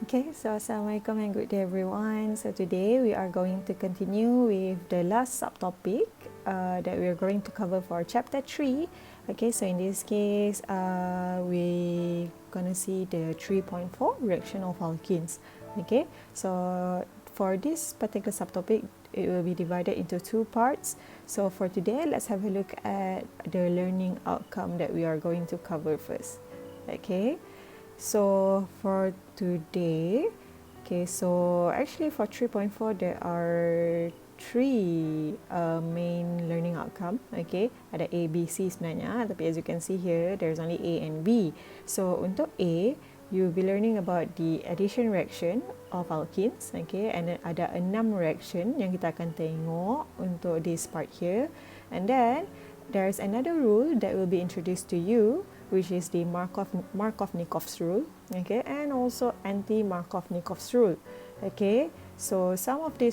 Okay, so Assalamualaikum and good day everyone. So today we are going to continue with the last subtopic that we are going to cover for chapter 3. Okay, so in this case, we're gonna see the 3.4 reaction of alkenes. Okay, so for this particular subtopic, it will be divided into two parts. So for today, let's have a look at the learning outcome that we are going to cover first. Okay. So for today, okay, so actually for 3.4 there are three main learning outcome. Okay, ada A, B, C sebenarnya, tapi as you can see here, there's only A and B. So untuk A, you'll be learning about the addition reaction of alkenes. Okay, and then ada 6 reaction yang kita akan tengok untuk this part here. And then there's another rule that will be introduced to you, which is the Markovnikov's rule, okay, and also anti-Markovnikov's rule, okay. So some of the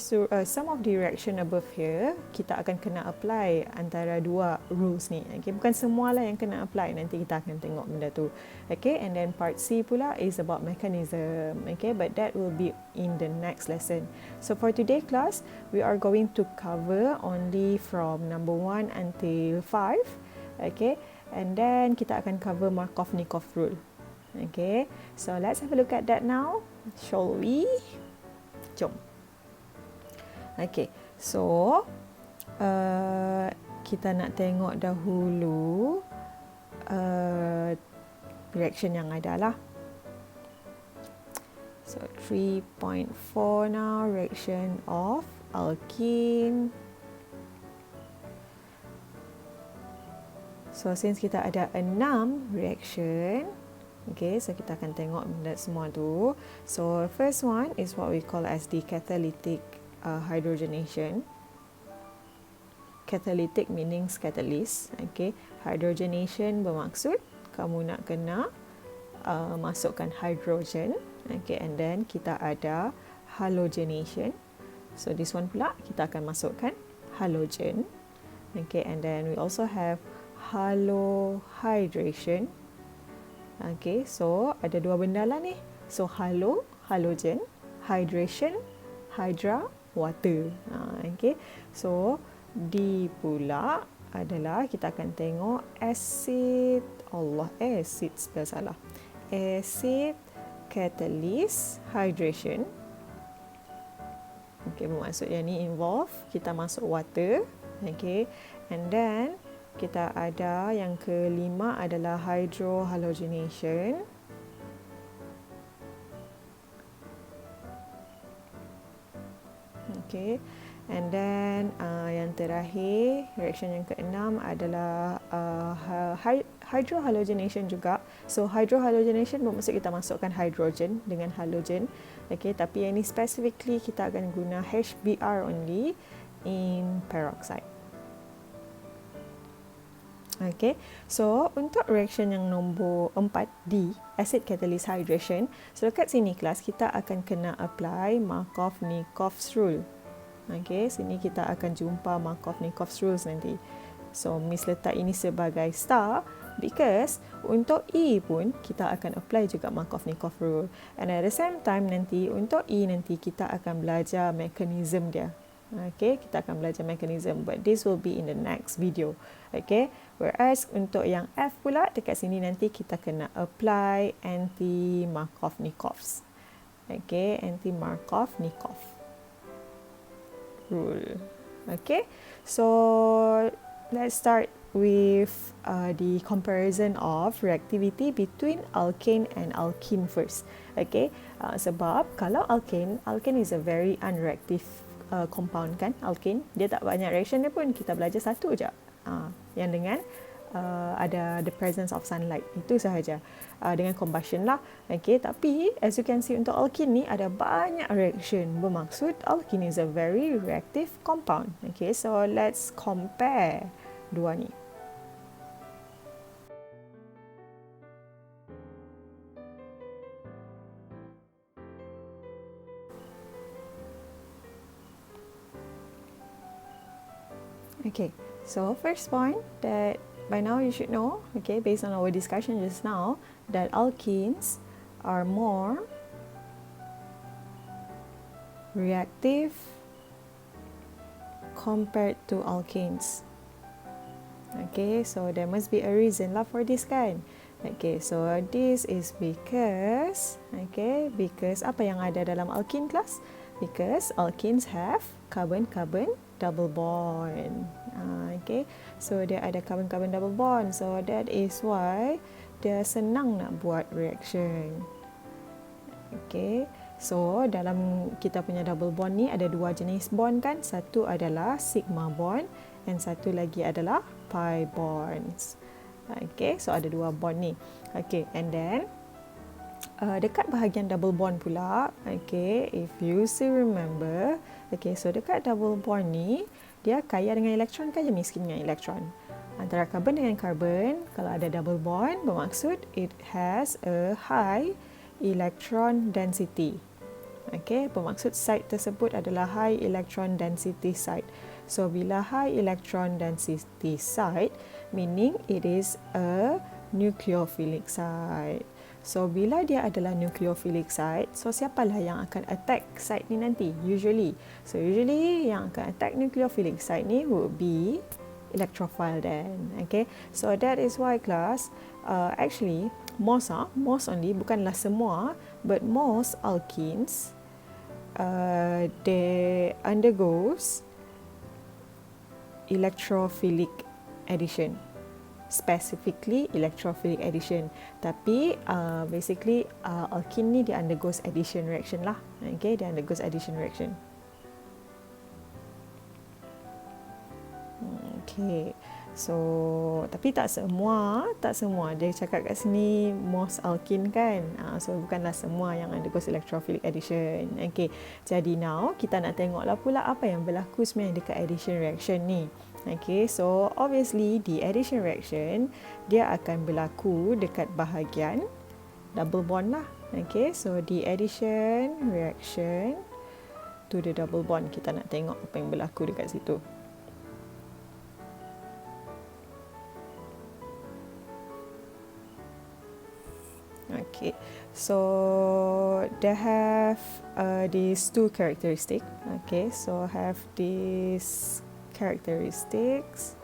reaction above here kita akan kena apply antara dua rules ni, okay. Bukan semua lah yang kena apply, nanti kita akan tengok benda tu, okay. And then part C pula is about mechanism, okay, but that will be in the next lesson. So for today class, we are going to cover only from number 1 until 5, okay. And then kita akan cover Markovnikov rule. Okay, so let's have a look at that now. Shall we? Jom. Okay, so kita nak tengok dahulu reaction yang ada lah. So 3.4 now, reaction of alkene. So since kita ada 6 reaction, okay, so kita akan tengok benda semua tu. So first one is what we call as the catalytic hydrogenation. Catalytic means catalyst, okay. Hydrogenation bermaksud kamu nak kena masukkan hydrogen, okay, and then kita ada halogenation. So this one pula kita akan masukkan halogen, okay, and then we also have Halohydration. Okay, so ada dua benda lah ni. So halogen, hydration, hydra, water. Okay, so D pula adalah kita akan tengok acid, acid spell salah. Acid catalyst hydration. Okay, bermaksud yang ni involve kita masuk water. Okay, and then kita ada yang kelima adalah hydrohalogenation. Okay, and then yang terakhir, reaction yang keenam adalah hydrohalogenation juga. So hydrohalogenation bermaksud kita masukkan hydrogen dengan halogen. Okay, tapi yang ni specifically kita akan guna HBr only in peroxide. Okay, so untuk reaction yang nombor 4D, acid catalyst hydration, so dekat sini kelas kita akan kena apply Markovnikov's rule. Okay, sini kita akan jumpa Markovnikov's rules nanti. So Miss letak ini sebagai star because untuk E pun kita akan apply juga Markovnikov rule. And at the same time nanti untuk E nanti kita akan belajar mekanisme dia. Okay, kita akan belajar mekanisme, but this will be in the next video. Okay, whereas untuk yang F pula dekat sini nanti kita kena apply anti-Markovnikov's. Okay, anti-Markovnikov rule. Okay, so let's start with the comparison of reactivity between alkane and alkene first. Okay, sebab kalau alkane is a very unreactive compound kan, alkane dia tak banyak reaction dia pun, kita belajar satu je yang dengan ada the presence of sunlight, itu sahaja, dengan combustion lah. Okay, tapi as you can see untuk alkene ni ada banyak reaction, bermaksud alkene is a very reactive compound. Okay, so let's compare dua ni. Okay, so first point that by now you should know, okay, based on our discussion just now, that alkenes are more reactive compared to alkanes. Okay, so there must be a reason lah for this kan. Okay, so this is because, because apa yang ada dalam alkene class? Because alkenes have carbon-carbon double bond. Okay, so dia ada carbon-carbon double bond. So that is why dia senang nak buat reaction. Okay, so dalam kita punya double bond ni ada dua jenis bond kan. Satu adalah sigma bond dan satu lagi adalah pi bonds. Okay, so ada dua bond ni. Okay, and then dekat bahagian double bond pula, okay, if you still remember, okay, so dekat double bond ni, dia kaya dengan elektron ke miskin dengan elektron? Antara carbon dengan carbon, kalau ada double bond, bermaksud it has a high electron density. Okay, bermaksud site tersebut adalah high electron density site. So, bila high electron density site, meaning it is a nucleophilic site. So, bila dia adalah nucleophilic site, so siapalah yang akan attack site ni nanti? Usually. So, usually yang akan attack nucleophilic site ni would be electrophile then. Okay. So, that is why class, actually, most only, bukanlah semua, but most alkenes, they undergoes electrophilic addition, specifically electrophilic addition. Tapi basically alkene ni dia undergoes addition reaction lah. Okay, dia undergoes addition reaction. Okay, so tapi tak semua dia cakap kat sini most alkene kan. So bukanlah semua yang undergoes electrophilic addition. Okay, jadi now kita nak tengoklah pula apa yang berlaku sebenarnya dekat addition reaction ni. Okay, so obviously di addition reaction dia akan berlaku dekat bahagian double bond lah. Okay, so di addition reaction to the double bond kita nak tengok apa yang berlaku dekat situ. Okay, so they have these two characteristics. Okay, so have these characteristics.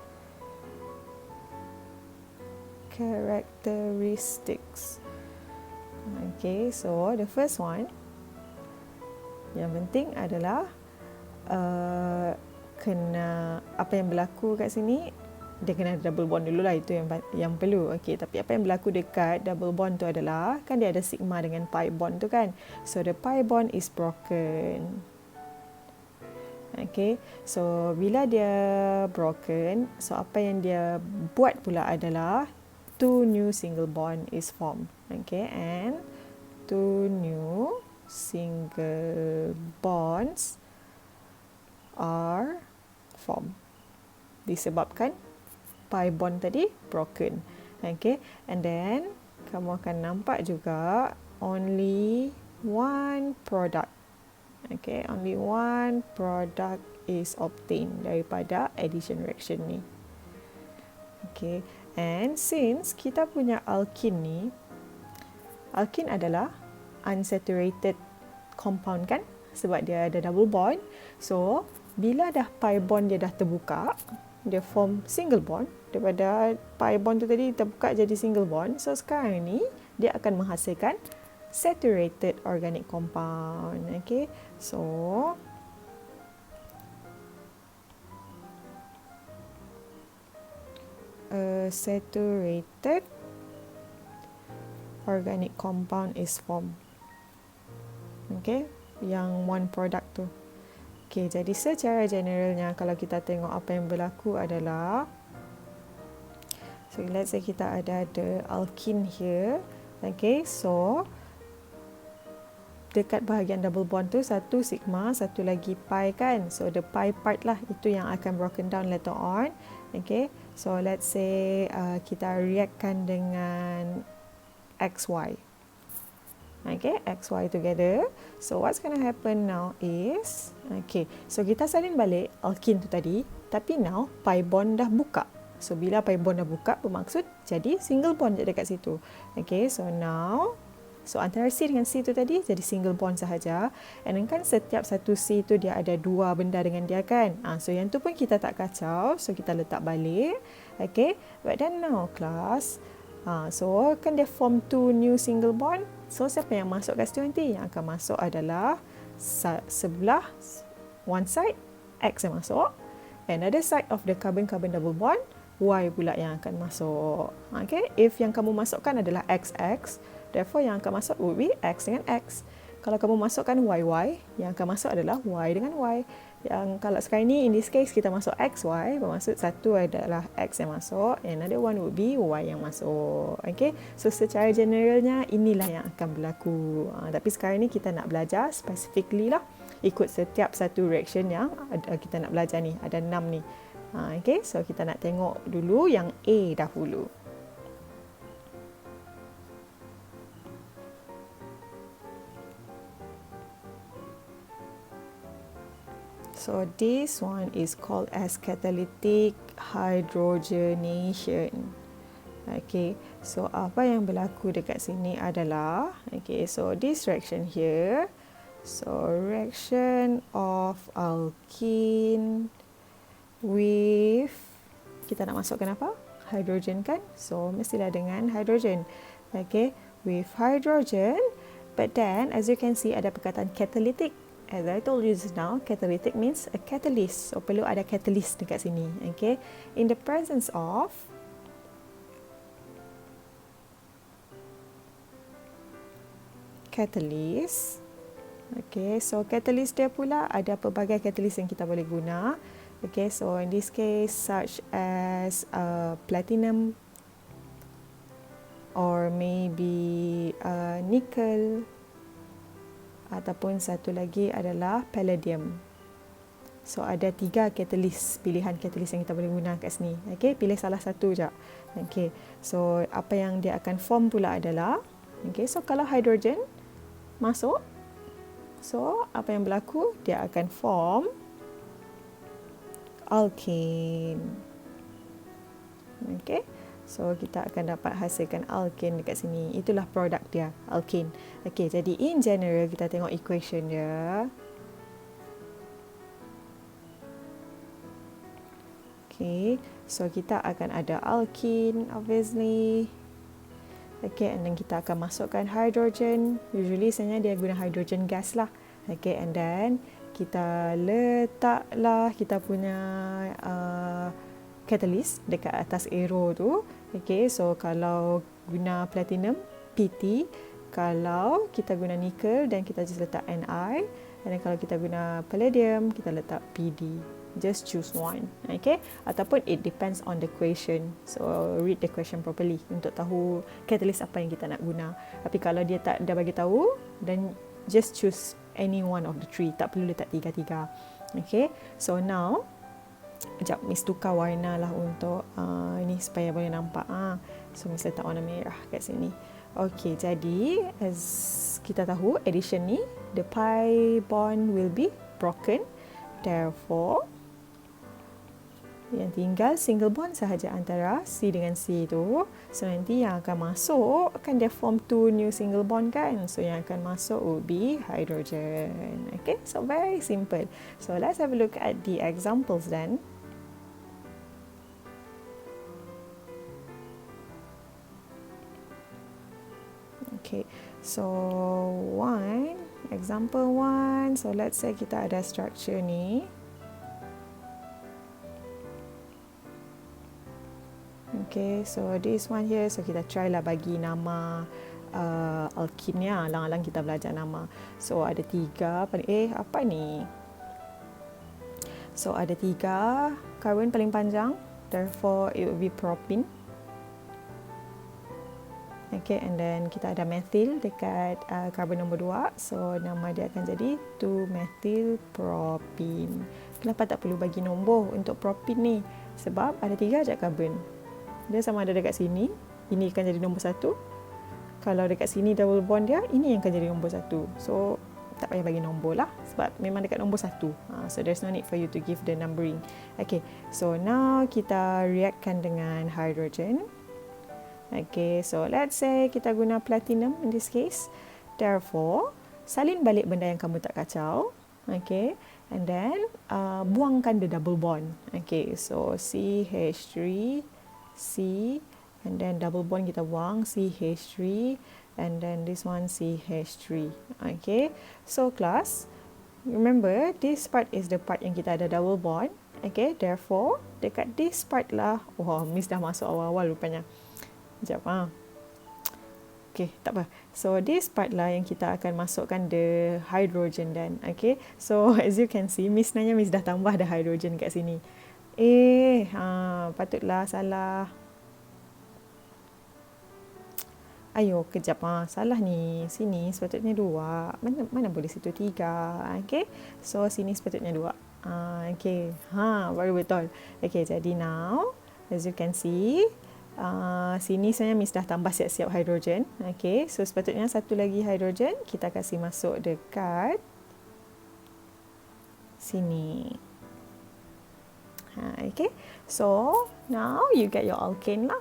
Okay, so the first one, yang penting adalah kena apa yang berlaku kat sini. Dia kena ada double bond dulu lah, itu yang perlu. Okay, tapi apa yang berlaku dekat double bond tu adalah, kan dia ada sigma dengan pi bond tu kan. So, the pi bond is broken. Okay, so bila dia broken, so apa yang dia buat pula adalah two new single bond is formed. Okay, and two new single bonds are formed. Disebabkan pi bond tadi broken. Okay, and then kamu akan nampak juga only one product. Okay, only one product is obtained daripada addition reaction ni. Okay, and since kita punya alkene ni, alkene adalah unsaturated compound kan, sebab dia ada double bond. So, bila dah pi bond dia dah terbuka, dia form single bond. Daripada pi bond tu tadi terbuka jadi single bond. So sekarang ni dia akan menghasilkan saturated organic compound. Okay, so a saturated organic compound is formed. Okay, yang one product tu. Okay, jadi secara generalnya kalau kita tengok apa yang berlaku adalah, so let's say kita ada the alkene here. Okay, so dekat bahagian double bond tu satu sigma, satu lagi pi kan. So the pi part lah itu yang akan broken down later on. Okay, so let's say kita reactkan dengan XY. Okay, XY together. So what's going to happen now is, okay, so kita salin balik alkene tu tadi, tapi now pi bond dah buka. So bila pi bond dah buka, bermaksud jadi single bond je dekat situ. Okay, so now So antara C dengan C tu tadi jadi single bond sahaja. And then kan setiap satu C tu dia ada dua benda dengan dia kan. So yang tu pun kita tak kacau. So kita letak balik. Okay. But then now class. So kan dia form 2 new single bond. So siapa yang masuk kat situ nanti? Yang akan masuk adalah sebelah one side X yang masuk. Another side of the carbon-carbon double bond, Y pula yang akan masuk. Okay, if yang kamu masukkan adalah XX, therefore yang akan masuk would be X dengan X. Kalau kamu masukkan YY, yang akan masuk adalah Y dengan Y. Yang kalau sekarang ni, in this case, kita masuk XY, bermaksud satu adalah X yang masuk, another one would be Y yang masuk. Okay, so secara generalnya, inilah yang akan berlaku. Tapi sekarang ni kita nak belajar specifically lah, ikut setiap satu reaction yang kita nak belajar ni. Ada 6 ni. Okay, so kita nak tengok dulu yang A dahulu. So this one is called as catalytic hydrogenation. Okay, so apa yang berlaku dekat sini adalah, okay, so this reaction here, so reaction of alkene with, kita nak masukkan apa? Hydrogen kan? So mestilah dengan hydrogen. Okay, with hydrogen, but then as you can see ada perkataan catalytic. As I told you just now, catalytic means a catalyst. So perlu ada catalyst dekat sini. Okay, in the presence of catalyst. Okay, so catalyst dia pula ada pelbagai catalyst yang kita boleh guna. Okay, so in this case such as platinum or maybe nickel, ataupun satu lagi adalah palladium. So ada 3 catalyst, pilihan catalyst yang kita boleh guna kat sini. Okay, pilih salah satu je. Okay, so apa yang dia akan form pula adalah, okay, so kalau hydrogen masuk, so apa yang berlaku? Dia akan form alkene. Okay, so kita akan dapat hasilkan alkene dekat sini. Itulah produk dia, alkene. Okay, jadi in general kita tengok equation dia. Okay, so kita akan ada alkene obviously. Okay, and then kita akan masukkan hydrogen. Usually sebenarnya dia guna hydrogen gas lah. Okay, and then kita letaklah kita punya catalyst dekat atas arrow tu. Okay, so kalau guna platinum, PT. Kalau kita guna nickel, dan kita just letak Ni. Dan kalau kita guna palladium, kita letak PD. Just choose one. Okay, ataupun it depends on the question. So read the question properly untuk tahu catalyst apa yang kita nak guna. Tapi kalau dia tak dah bagi tahu, then just choose any one of the three. Tak perlu letak 3-3. Okay, so now sekejap, Miss tukar warna lah untuk ini supaya boleh nampak. So Miss letak warna merah kat sini. Okay, jadi as kita tahu addition ni, the pi bond will be broken. Therefore yang tinggal single bond sahaja antara C dengan C tu. So nanti yang akan masuk kan dia form 2 new single bond kan. So yang akan masuk would be hydrogen. Okay, so very simple. So let's have a look at the examples then. Okay, so example 1. So let's say kita ada structure ni. Okay, so this one here, so kita try lah bagi nama alkene ya. Alang-alang kita belajar nama. So ada 3, apa ni? So ada 3 karbon paling panjang, therefore it will be propene. Okay, and then kita ada methyl dekat karbon nombor 2. So nama dia akan jadi 2-methyl propene. Kenapa tak perlu bagi nombor untuk propene ni? Sebab ada 3 je karbon. Dia sama ada dekat sini, ini akan jadi nombor 1. Kalau dekat sini double bond dia, ini yang akan jadi nombor 1. So tak payah bagi nombor lah, sebab memang dekat nombor 1. So there's no need for you to give the numbering. Okay, so now kita reactkan dengan hydrogen. Okay, so let's say kita guna platinum in this case. Therefore, salin balik benda yang kamu tak kacau. Okay, and then buangkan the double bond. Okay, so CH3, C, and then double bond kita buang, CH3, and then this one CH3. Okay, so class, remember this part is the part yang kita ada double bond. Okay, therefore dekat this part lah, Miss dah masuk awal-awal rupanya. Sekejap Okay, tak apa. So this part lah yang kita akan masukkan the hydrogen dan. Okay, so as you can see, Miss nanya Miss dah tambah the hydrogen kat sini. Patutlah salah. Ayo, kejap salah ni. Sini sepatutnya 2. Mana boleh situ 3. Okay, so sini sepatutnya 2. Okay, baru betul. Okay, jadi now as you can see, sini sebenarnya Miss dah tambah siap-siap hidrogen. Okay, so sepatutnya satu lagi hidrogen kita kasih masuk dekat sini. Okay, so now you get your alkane lah.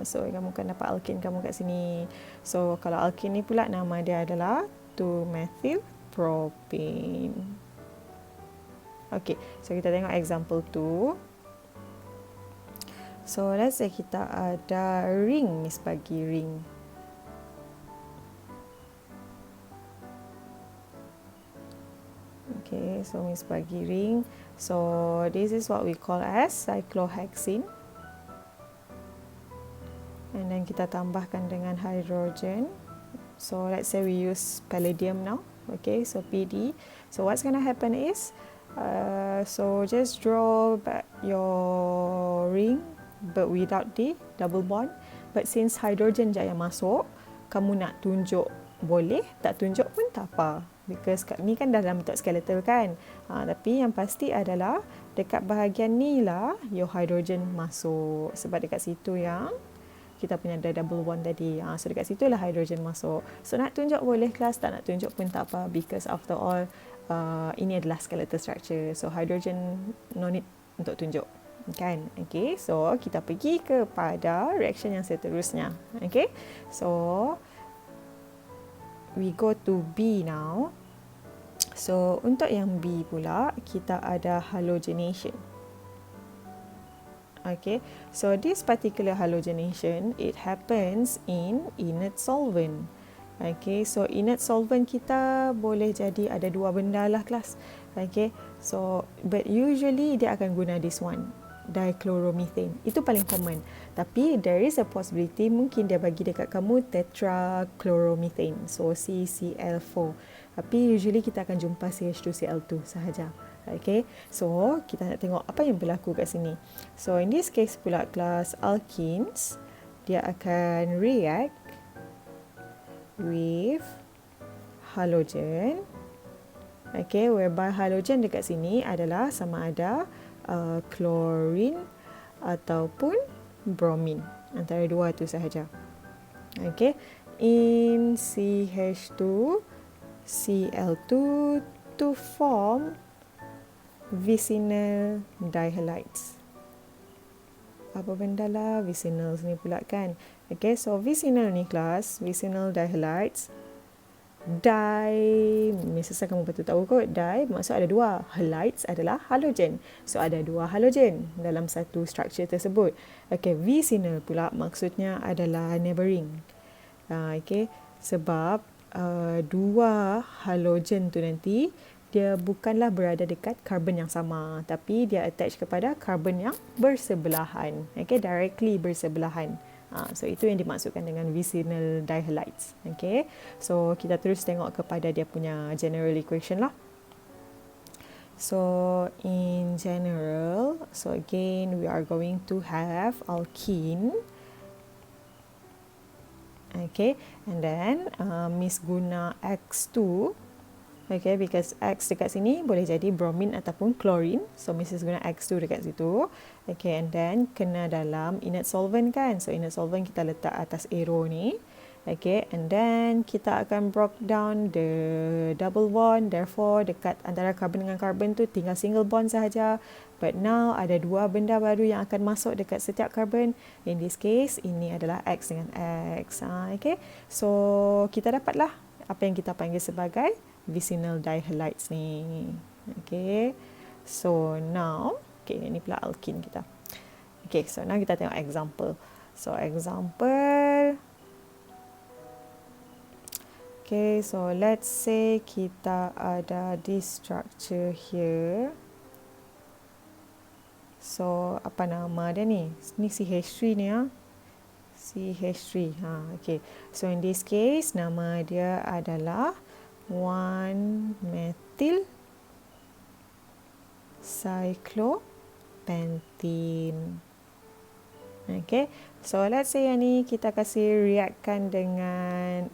So kamu akan dapat alkane kamu kat sini. So kalau alkane ni pula nama dia adalah 2-methyl propane. Okay, so kita tengok example 2. So let's say kita ada ring, Miss bagi ring. Okay, so Miss bagi ring. So this is what we call as cyclohexene. And then kita tambahkan dengan hydrogen. So let's say we use palladium now. Okay, so PD. So what's going to happen is, so just draw back your ring, but without the double bond. But since hydrogen je yang masuk, kamu nak tunjuk boleh, tak tunjuk pun tak apa. Because ni kan dah dalam bentuk skeletal kan. Tapi yang pasti adalah dekat bahagian ni lah your hydrogen masuk. Sebab dekat situ yang kita punya ada double bond tadi. So dekat situ lah hydrogen masuk. So nak tunjuk boleh kelas, tak nak tunjuk pun tak apa. Because after all, ini adalah skeletal structure. So hydrogen no need untuk tunjuk. Kan? Okay, so kita pergi kepada reaction yang seterusnya. Okay, so we go to B now. So untuk yang B pula kita ada halogenation. Okay, so this particular halogenation it happens in inert solvent. Okay, so inert solvent kita boleh jadi ada dua benda lah kelas. Okay, so but usually dia akan guna this one, dichloromethane. Itu paling common. Tapi there is a possibility mungkin dia bagi dekat kamu tetrachloromethane. So CCl4. Tapi usually kita akan jumpa CH2Cl2 sahaja. Okay, so kita nak tengok apa yang berlaku kat sini. So in this case pula kelas alkenes, dia akan react with halogen. Okay, whereby halogen dekat sini adalah sama ada chlorine ataupun bromine. Antara dua tu sahaja. Okay, in CH2 Cl2 to form vicinal dihalides. Apa benda lah vicinals ni pula kan. Okay, so vicinal ni kelas, vicinal dihalides. Di, misalnya kamu betul tahu kot, di maksud ada dua. Halides adalah halogen. So ada dua halogen dalam satu structure tersebut. Okay, vicinal pula maksudnya adalah neighboring. Okay, sebab dua halogen tu nanti dia bukanlah berada dekat karbon yang sama, tapi dia attach kepada karbon yang bersebelahan. Okay, directly bersebelahan. So itu yang dimaksudkan dengan vicinal dihalides. Okay, so kita terus tengok kepada dia punya general equation lah. So in general, so again we are going to have alkene. Okay, and then Miss guna X2. Okay, because X dekat sini boleh jadi bromine ataupun chlorine. So Mrs. guna X2 dekat situ. Okay, and then kena dalam inert solvent kan. So inert solvent kita letak atas arrow ni. Okay, and then kita akan break down the double bond. Therefore, dekat antara carbon dengan carbon tu tinggal single bond sahaja. But now ada dua benda baru yang akan masuk dekat setiap carbon. In this case, ini adalah X dengan X. Okay, so kita dapatlah apa yang kita panggil sebagai vicinal dihalides ni. Okay, so now, okay, ini pula alkene kita. Okay, so now kita tengok example. So example, okay, so let's say kita ada this structure here. So apa nama dia ni? Ni CH3 ni ya. CH3. Okay. So in this case nama dia adalah 1-methyl cyclopentene. Okay, so let's say yang ni kita kasih reaction dengan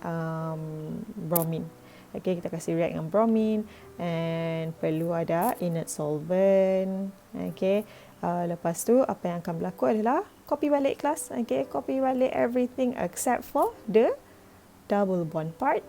bromine. Okay, kita kasih react dengan bromine and perlu ada inert solvent. Okay, lepas tu apa yang akan berlaku adalah copy balik kelas. Okay, copy balik everything except for the double bond part.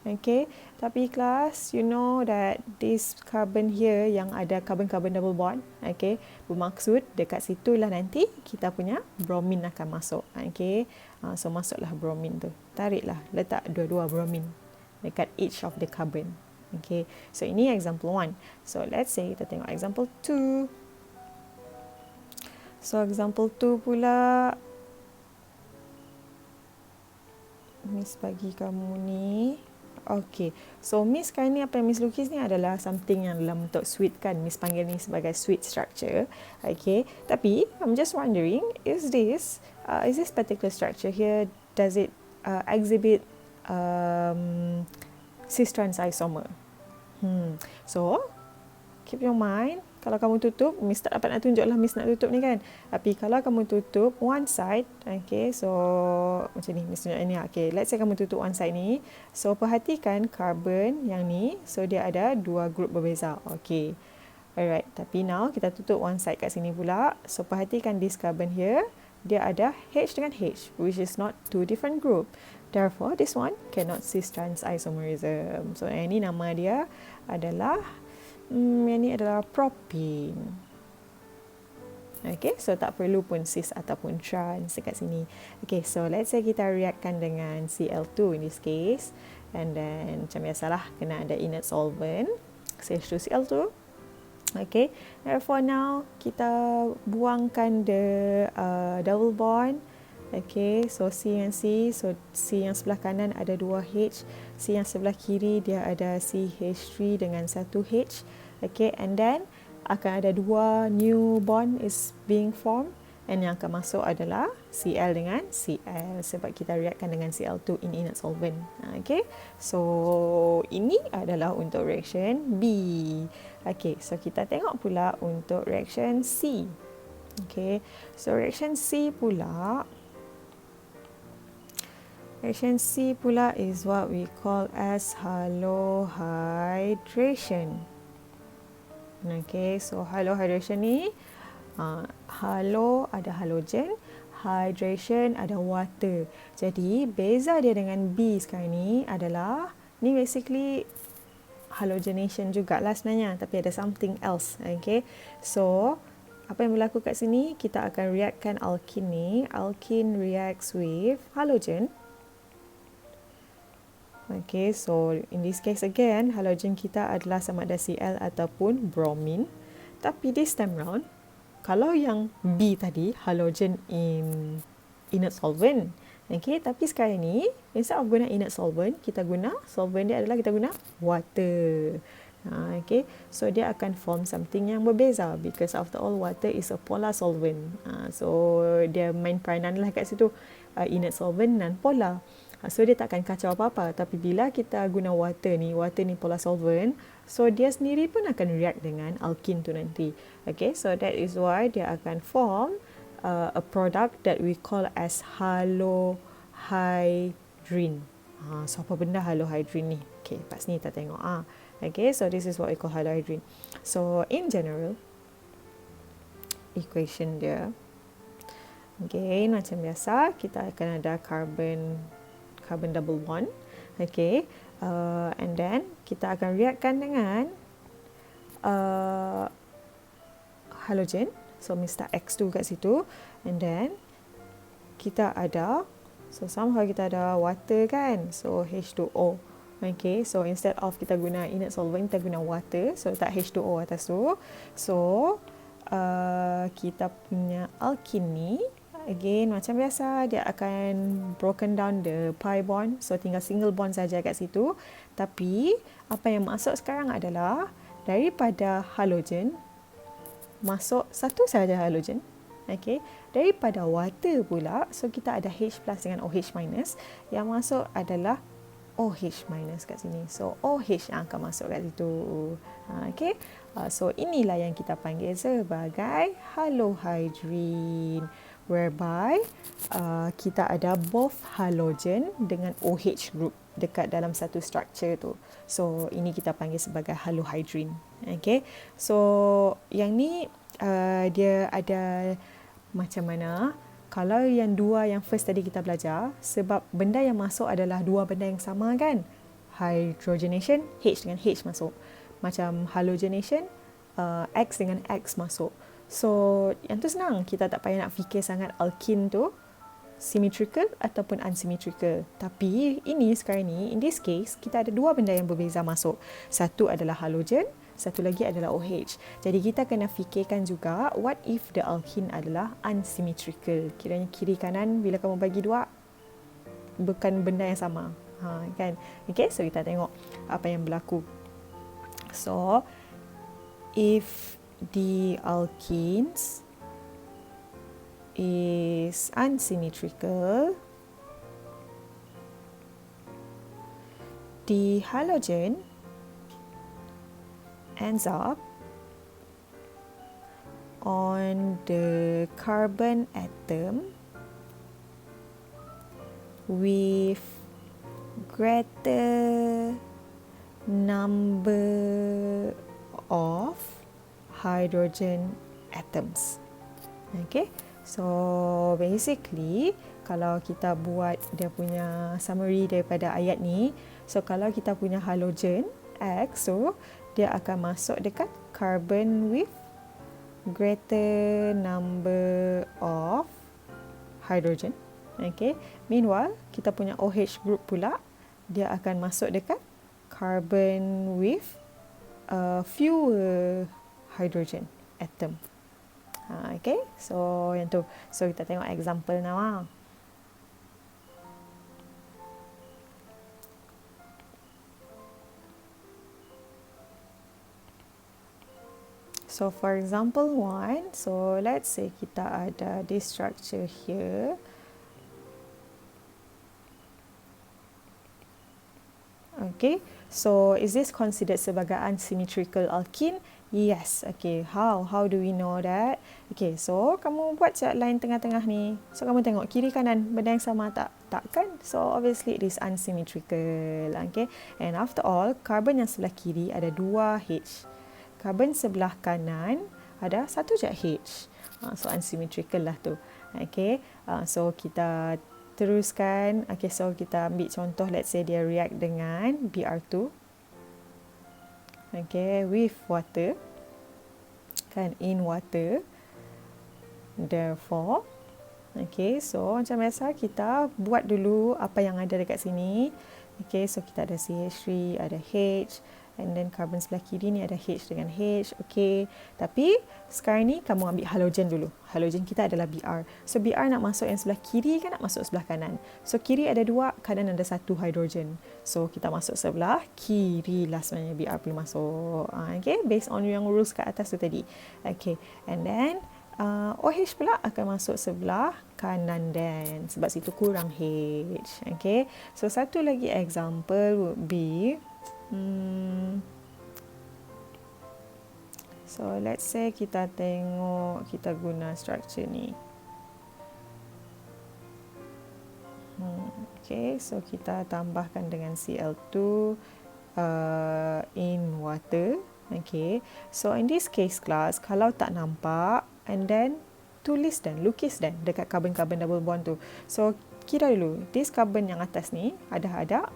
Okay, tapi kelas, you know that this carbon here yang ada carbon-carbon double bond, okay, bermaksud dekat situlah nanti kita punya bromine akan masuk. Okay, so masuklah bromine tu. Tariklah, letak dua-dua bromine dekat each of the carbon. Okay, so ini example 1. So let's say kita tengok example 2. So example 2 pula, Miss bagi kamu ni. Okay, so Miss sekarang ni apa yang Miss lukis ni adalah something yang dalam bentuk sweet kan. Miss panggil ni sebagai sweet structure. Okay, tapi I'm just wondering, is this particular structure here, does it exhibit cis-trans isomer? So keep your mind, kalau kamu tutup, Miss tak dapat nak tunjuk lah Miss nak tutup ni kan. Tapi kalau kamu tutup one side, okay, so macam ni Miss tunjuk ni. Okay, let's say kamu tutup one side ni. So perhatikan carbon yang ni, so dia ada dua group berbeza. Okay, alright. Tapi now kita tutup one side kat sini pula. So perhatikan this carbon here, dia ada H dengan H, which is not two different group. Therefore, this one cannot cis-trans isomerism. So yang ni nama dia adalah yang ni adalah propene. Okay, so tak perlu pun cis ataupun trans dekat sini. Okay, so let's say kita reaction dengan Cl2 in this case. And then macam biasalah, kena ada inert solvent, CH2Cl2. Okay, therefore now kita buangkan the double bond. Okay, so C and C, so C yang sebelah kanan ada 2H, C yang sebelah kiri dia ada CH3 dengan 1H. Okay, and then akan ada dua new bond is being formed, and yang akan masuk adalah Cl dengan Cl sebab kita reaction dengan Cl2 in inert solvent. Okay, so ini adalah untuk reaction B. Okay, so kita tengok pula untuk reaction C. Okay, so reaction C pula, reaction C pula is what we call as Halohydration. Okay, so Halohydration ni, halo ada halogen, hydration ada water. Jadi beza dia dengan B sekarang ni adalah, ni basically halogenation jugalah sebenarnya, tapi ada something else. Okay, so apa yang berlaku kat sini, kita akan reaction alkene ni. Alkene reacts with halogen. Okay, so in this case again, halogen kita adalah sama ada Cl ataupun bromine. Tapi this time round, kalau yang B tadi, halogen in inert solvent. Okay, tapi sekarang ni, instead of guna inert solvent, kita guna, solvent dia adalah kita guna water. Okay, so dia akan form something yang berbeza, because after all water is a polar solvent. So dia main peranan lah kat situ, inert solvent dan polar. So dia tak akan kacau apa-apa. Tapi bila kita guna water ni polar solvent, so dia sendiri pun akan react dengan alkene tu nanti. Okay, so that is why dia akan form a product that we call as halohydrin. So apa benda halohydrin ni? Okay, pas ni kita tengok. Okay, so this is what we call halohydrin. So in general, equation dia, okay, macam biasa kita akan ada carbon carbon double bond. Okay, and then kita akan reaktkan dengan halogen. So Mr. X2 kat situ, and then kita ada, so somehow kita ada water kan, so H2O. Okay, so instead of kita guna inert solvent, kita guna water, so letak H2O atas tu. So kita punya alkene ni, again macam biasa, dia akan broken down the pi bond, so tinggal single bond saja kat situ. Tapi apa yang masuk sekarang adalah daripada halogen masuk satu saja halogen. Okay, daripada water pula, so kita ada H plus dengan OH minus, yang masuk adalah OH minus kat sini. So OH yang akan masuk kat situ. Okay, so inilah yang kita panggil sebagai halohydrin, whereby kita ada both halogen dengan OH group dekat dalam satu structure tu. So ini kita panggil sebagai halohydrin. Okay, so yang ni dia ada macam mana. Kalau yang dua yang first tadi kita belajar, sebab benda yang masuk adalah dua benda yang sama kan. Hydrogenation, H dengan H masuk. Macam halogenation, X dengan X masuk. So yang tu senang, kita tak payah nak fikir sangat alkene tu symmetrical ataupun unsymmetrical. Tapi ini sekarang ni, in this case, kita ada dua benda yang berbeza masuk. Satu adalah halogen, satu lagi adalah OH. Jadi kita kena fikirkan juga, what if the alkene adalah unsymmetrical? Kiranya kiri kanan bila kamu bagi dua, bukan benda yang sama. Kan? Okay, so kita tengok apa yang berlaku. So, if the alkenes is unsymmetrical, the halogen ends up on the carbon atom with greater number of hydrogen atoms. Okay, so basically kalau kita buat dia punya summary daripada ayat ni, so kalau kita punya halogen X, so dia akan masuk dekat carbon with greater number of hydrogen. Okay. Meanwhile, kita punya OH group pula, dia akan masuk dekat carbon with fewer hydrogen atom. Okay. So yang tu. So kita tengok example now. So for example 1, so let's say kita ada this structure here. Okay, so is this considered sebagai unsymmetrical alkene? Yes. Okay, how do we know that? Okay, so kamu buat je line tengah-tengah ni. So kamu tengok kiri kanan benda yang sama tak? Tak kan? So obviously it is unsymmetrical. Okay, and after all, carbon yang sebelah kiri ada 2 H. Carbon sebelah kanan ada satu je H. So unsymmetrical lah tu. Okay, so kita teruskan. Okay, so kita ambil contoh, let's say dia react dengan Br2. Okay, with water. Kan, in water. Therefore, okay, so macam biasa kita buat dulu apa yang ada dekat sini. Okay, so kita ada CH3, ada H. And then carbon sebelah kiri ni ada H dengan H. Okay. Tapi sekarang ni kamu ambil halogen dulu. Halogen kita adalah Br. So Br nak masuk yang sebelah kiri kan nak masuk sebelah kanan. So kiri ada 2, kanan ada 1 hidrogen. So kita masuk sebelah kiri lah sebenarnya Br perlu masuk. Okay. Based on yang rules kat atas tu tadi. Okay. And then OH pula akan masuk sebelah kanan dan sebab situ kurang H. Okay. So satu lagi example would be so let's say kita tengok, kita guna structure ni. Okay, so kita tambahkan dengan Cl2 in water. Okay, so in this case class, kalau tak nampak, and then tulis dan lukis dan dekat carbon-carbon double bond tu. So kira dulu, this carbon yang atas ni ada 4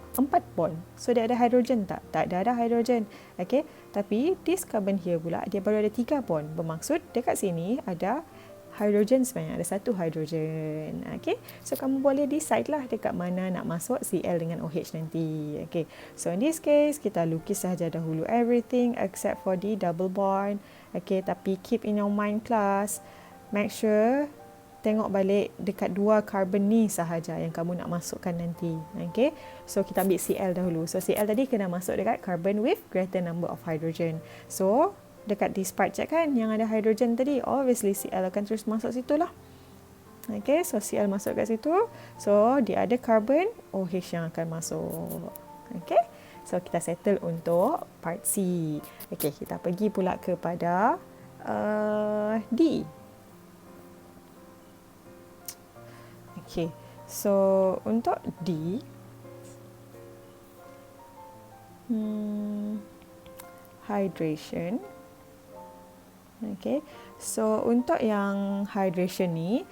bond. So dia ada hidrogen tak? Tak ada hidrogen. Okay, tapi this carbon here pula dia baru ada 3 bond. Bermaksud dekat sini ada hidrogen sebenarnya, ada 1 hidrogen. Okay, so kamu boleh decide lah dekat mana nak masuk Cl dengan OH nanti. Okay, so in this case kita lukis sahaja dahulu everything except for the double bond. Okay, tapi keep in your mind class, make sure tengok balik dekat 2 carbon ni sahaja yang kamu nak masukkan nanti. Okay, so kita ambil Cl dahulu. So Cl tadi kena masuk dekat carbon with greater number of hydrogen. So dekat this part je kan yang ada hydrogen tadi, obviously Cl akan terus masuk situ lah. Okay, so Cl masuk kat situ. So dia ada carbon, OH yang akan masuk. Okay, so kita settle untuk part C. Okay, kita pergi pula kepada D. Okay, so untuk D, hydration. Okay, so untuk yang hydration ni,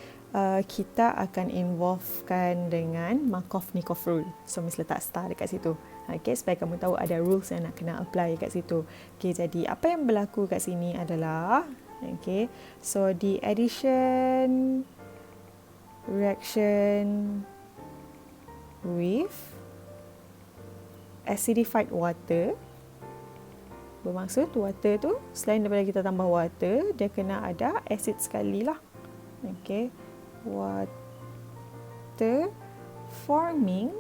kita akan involvekan dengan Markovnikov rule. So, mesti letak star dekat situ. Okay, supaya kamu tahu ada rules yang nak kena apply kat situ. Okay, jadi apa yang berlaku kat sini adalah, okay, so the addition reaction with acidified water, bermaksud water tu selain daripada kita tambah water, dia kena ada acid sekali lah. Okay, water forming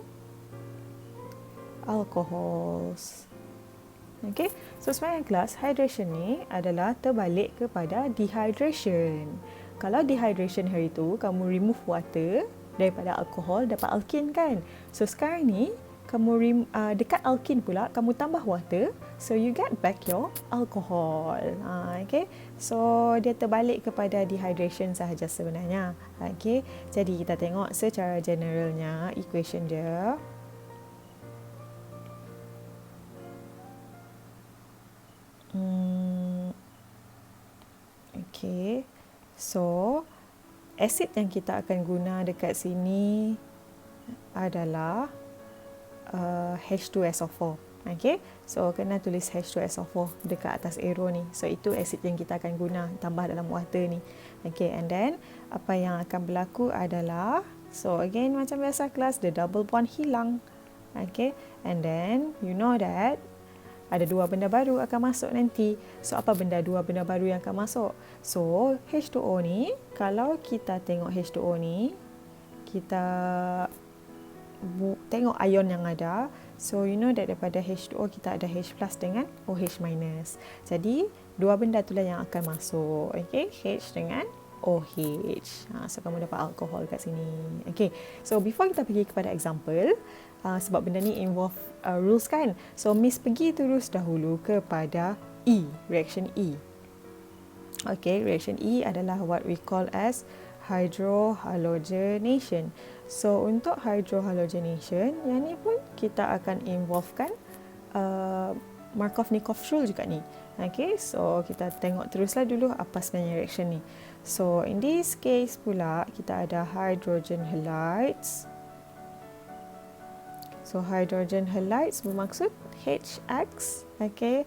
alcohols. Okay, so sebenarnya kelas hydration ni adalah terbalik kepada dehydration. Kalau dehydration hari tu kamu remove water daripada alkohol, dapat alkene kan. So sekarang ni kamu dekat alkene pula kamu tambah water, so you get back your alcohol. Okay, so dia terbalik kepada dehydration sahaja sebenarnya. Okay, jadi kita tengok secara generalnya equation dia. Okay, so acid yang kita akan guna dekat sini adalah H2SO4. Okay, so kena tulis H2SO4 dekat atas arrow ni. So itu acid yang kita akan guna tambah dalam water ni. Okay, and then apa yang akan berlaku adalah, so again macam biasa kelas, the double bond hilang. Okay, and then you know that ada 2 benda baru akan masuk nanti. So apa benda 2 benda baru yang akan masuk? So H2O ni, kalau kita tengok H2O ni, kita tengok ion yang ada. So you know that daripada H2O kita ada H plus dengan OH minus. Jadi 2 benda itulah yang akan masuk. Okay, H dengan OH. So kamu dapat alkohol kat sini. Okay, so before kita pergi kepada example, sebab benda ni involve rules kan, so Miss pergi terus dahulu kepada E, reaction E. Okay, reaction E adalah what we call as hydrohalogenation. So untuk hydrohalogenation, yang ni pun kita akan involvekan Markovnikov rule juga ni. Okay, so kita tengok teruslah dulu apa sebenarnya reaction ni. So in this case pula kita ada hydrogen halides. So hydrogen halides bermaksud HX. Okay,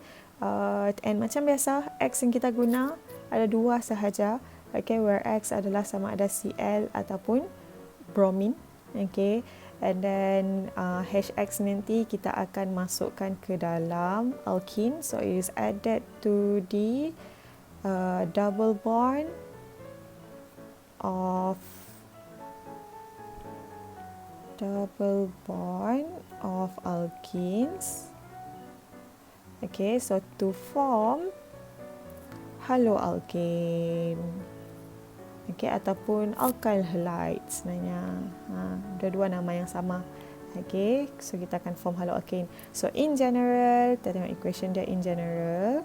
and macam biasa X yang kita guna ada 2 sahaja. Okay, where X adalah sama ada Cl ataupun bromine. Okay, and then HX nanti kita akan masukkan ke dalam alkene. So it is added to the double bond of alkenes. Okay, so to form haloalkane. Okay, ataupun alkyl halide sebenarnya. Dua-dua nama yang sama. Okay, so kita akan form haloalkane. So in general, kita tengok equation dia in general.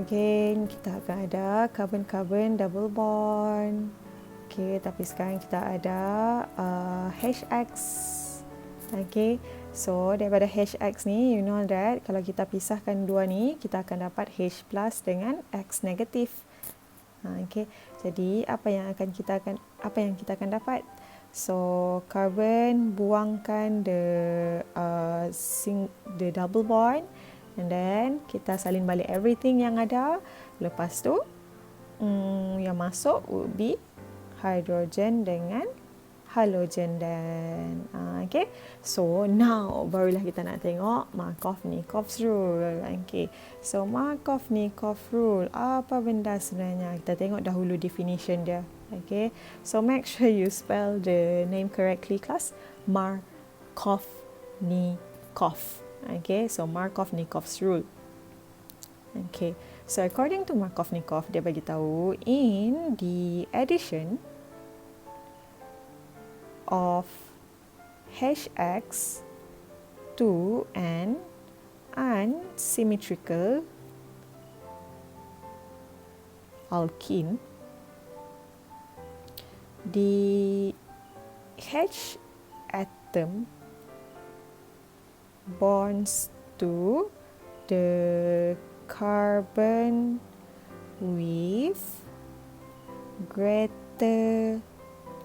Again, kita akan ada carbon-carbon double bond. Okay, tapi sekarang kita ada HX. Okay, So daripada HX ni, you know that kalau kita pisahkan dua ni, kita akan dapat H plus dengan X negatif. Okay. Jadi apa yang kita akan dapat? So carbon buangkan the double bond, and then kita salin balik everything yang ada. Lepas tu yang masuk would be hydrogen dengan halogen dan okay. So now barulah kita nak tengok Markovnikov's rule. Okay. So Markovnikov rule apa benda sebenarnya? Kita tengok dahulu definition dia. Okay. So make sure you spell the name correctly, class. Markovnikov. Okay. So Markovnikov's rule. Okay. So according to Markovnikov, dia bagi tahu in the addition of HX to an unsymmetrical alkene, the H atom bonds to the carbon with greater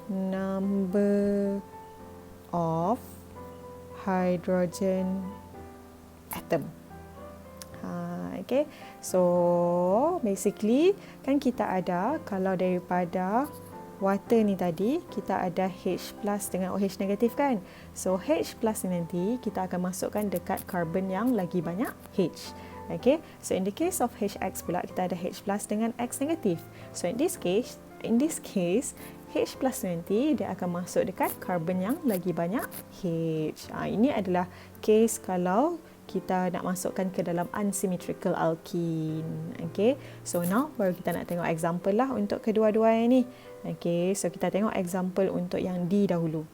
number of hydrogen atom. Okay. So basically kan kita ada, kalau daripada water ni tadi, kita ada H plus dengan OH negatif kan. So H plus ni nanti kita akan masukkan dekat carbon yang lagi banyak H. Okay. So in the case of HX pula, kita ada H plus dengan X negatif. So in this case H plus nanti dia akan masuk dekat carbon yang lagi banyak H. Ini adalah case kalau kita nak masukkan ke dalam unsymmetrical alkene. Okay. So now baru kita nak tengok example lah untuk kedua-dua yang ni. Okay. So kita tengok example untuk yang D dahulu.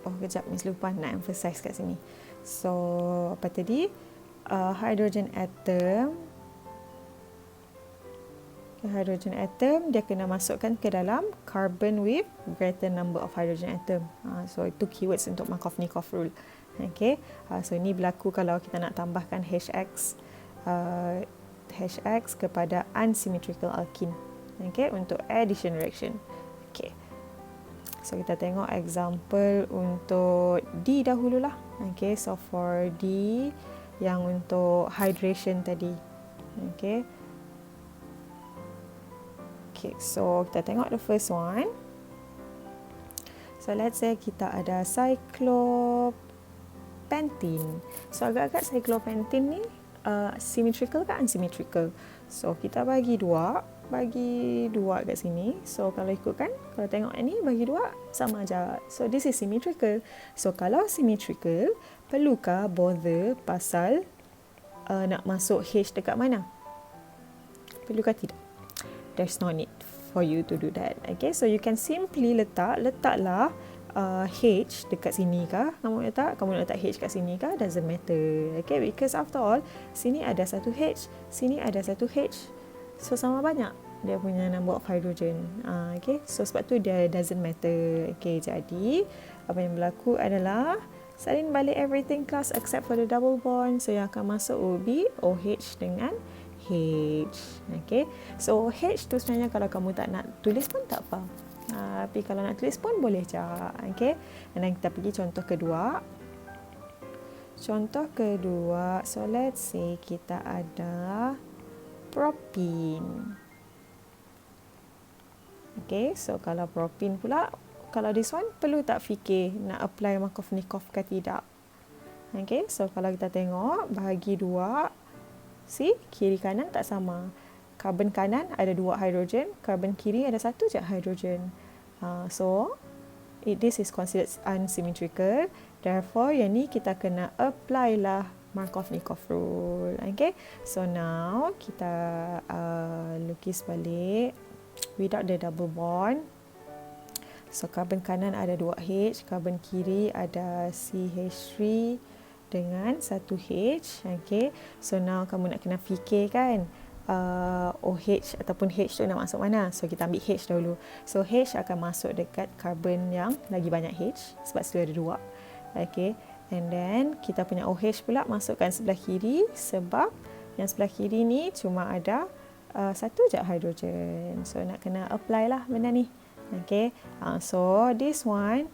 Oh, kejap, Miss lupa nak emphasize kat sini. So, apa tadi? Hydrogen atom. Hydrogen atom, dia kena masukkan ke dalam carbon with greater number of hydrogen atom. So, itu keywords untuk Markovnikov rule. Okay. So, ini berlaku kalau kita nak tambahkan HX kepada unsymmetrical alkene. Okay, untuk addition reaction. Okay. So, kita tengok example untuk D dahululah. Okay, so for D, yang untuk hydration tadi. Okay. Okay, so kita tengok the first one. So, let's say kita ada cyclopentene. So, agak-agak cyclopentene ni symmetrical ke unsymmetrical? So, kita bagi dua kat sini. So kalau ikutkan, kalau tengok ni bagi dua sama aja. So this is symmetrical. So kalau symmetrical, perlukah bother pasal nak masuk H dekat mana? Perlukah tidak? There's no need for you to do that. Okay, so you can simply letaklah H dekat sini kah? Kamu nak letak H kat sini kah? Doesn't matter. Okay, because after all, sini ada satu H, sini ada satu H. So sama banyak dia punya number of hydrogen. Okay, so sebab tu dia doesn't matter. Okay, jadi apa yang berlaku adalah salin balik everything class except for the double bond. So yang akan masuk will be OH dengan H. Okay, so H tu sebenarnya kalau kamu tak nak tulis pun tak apa. Tapi kalau nak tulis pun boleh je. Okay, and then kita pergi contoh kedua. So let's say kita ada propene. Okay, so kalau propene pula, kalau this one perlu tak fikir nak apply Markovnikov ke tidak. Okay, so kalau kita tengok bahagi dua, see, kiri kanan tak sama. Carbon kanan ada dua hydrogen, carbon kiri ada satu je hydrogen. So this is considered unsymmetrical. Therefore, yang ni kita kena apply lah Markovnikov rule. Okay, so now kita lukis balik without the double bond. So carbon kanan ada 2H, carbon kiri ada CH3 dengan 1H. Okay, so now kamu nak kena fikir kan, OH ataupun H tu nak masuk mana. So kita ambil H dahulu. So H akan masuk dekat karbon yang lagi banyak H sebab situ ada 2. Okay. And then kita punya OH pula masukkan sebelah kiri sebab yang sebelah kiri ni cuma ada satu je hidrogen. So nak kena apply lah benda ni. Okay. So this one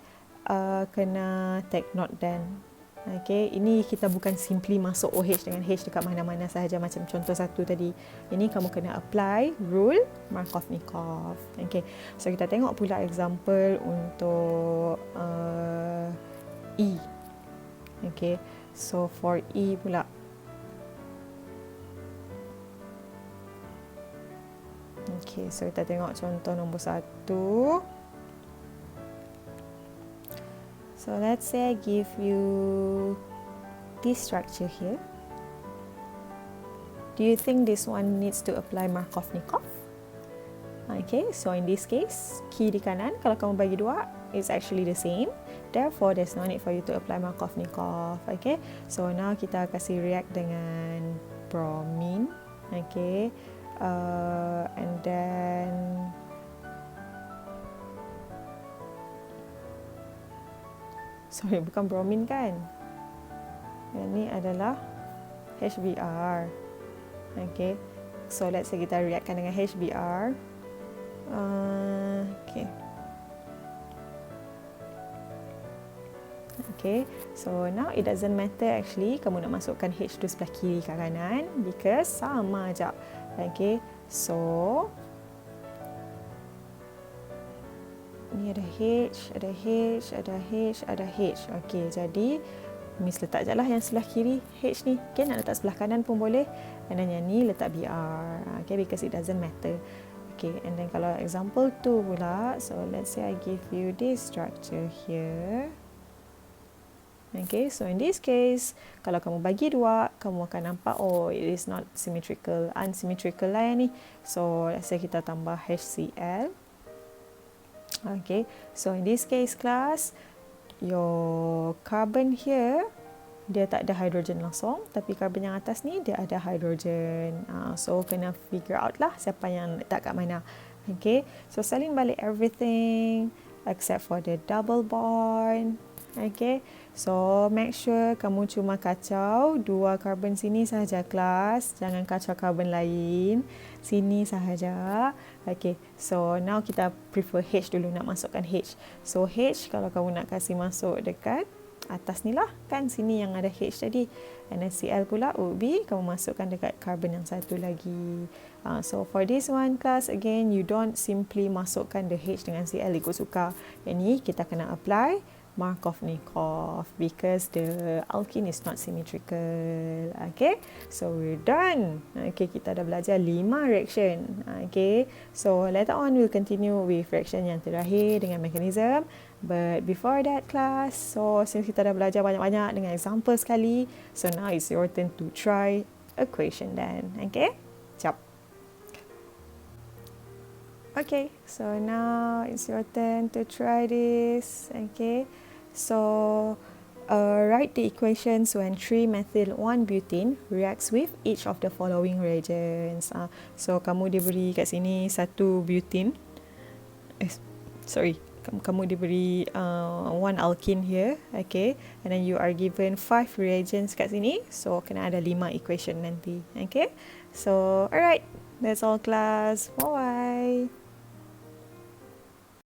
kena take note then. Okay, ini kita bukan simply masuk OH dengan H dekat mana-mana sahaja macam contoh satu tadi. Ini kamu kena apply rule Markovnikov. Okay, so kita tengok pula example untuk E. Okay, so for E pula. Okay, so kita tengok contoh nombor 1. So let's say I give you this structure here. Do you think this one needs to apply Markovnikov? Okay, so in this case, key di kanan, kalau kamu bagi 2, it's actually the same. Therefore, there's no need for you to apply Markovnikov. Okay, so now kita kasih react dengan bromine. Okay, and then sorry, bukan bromine kan? Ini adalah HBr. Okay. So, let's say kita reaktkan dengan HBr. Okay. Okay. So, now it doesn't matter actually kamu nak masukkan H tu sebelah kiri ke kanan because sama aja. Okay. So, ni ada H, ada H, ada H, ada H. Okey, jadi Miss letak je lah yang sebelah kiri H ni. Okay, nak letak sebelah kanan pun boleh. And then yang ni letak BR. Okay, because it doesn't matter. Okay, and then kalau example 2 pula. So, let's say I give you this structure here. Okay, so in this case, kalau kamu bagi 2, kamu akan nampak, oh, it is not symmetrical. Unsymmetrical lah yang ni. So, let's say kita tambah HCl. Okay, so in this case class, your carbon here, dia tak ada hydrogen langsung, tapi carbon yang atas ni, dia ada hydrogen. So, kena figure out lah siapa yang letak kat mana. Okay, so salin balik everything except for the double bond. Okay, so make sure kamu cuma kacau 2 carbon sini sahaja kelas, jangan kacau carbon lain sini sahaja. Okay, so now kita prefer H dulu, nak masukkan H. So H kalau kamu nak kasih masuk dekat atas ni lah, kan sini yang ada H tadi. And then Cl pula would be kamu masukkan dekat carbon yang satu lagi. So for this one class, again you don't simply masukkan the H dengan Cl ikut suka. Yang ni kita kena apply Markovnikov because the alkene is not symmetrical. Okay, so we're done. Okay, kita dah belajar 5 reaction. Okay, so later on we'll continue with reaction yang terakhir dengan mechanism. But before that class, so since kita dah belajar banyak-banyak dengan example sekali, so now it's your turn to try equation then. Okay, jap. Okay, so now it's your turn to try this. Okay, so write the equations when 3-methyl-1-butene reacts with each of the following reagents. So kamu diberi kat sini 1 butene. Kamu diberi 1 alkene here. Okay, and then you are given 5 reagents kat sini. So kena ada 5 equation nanti. Okay, so alright, that's all class. Bye bye.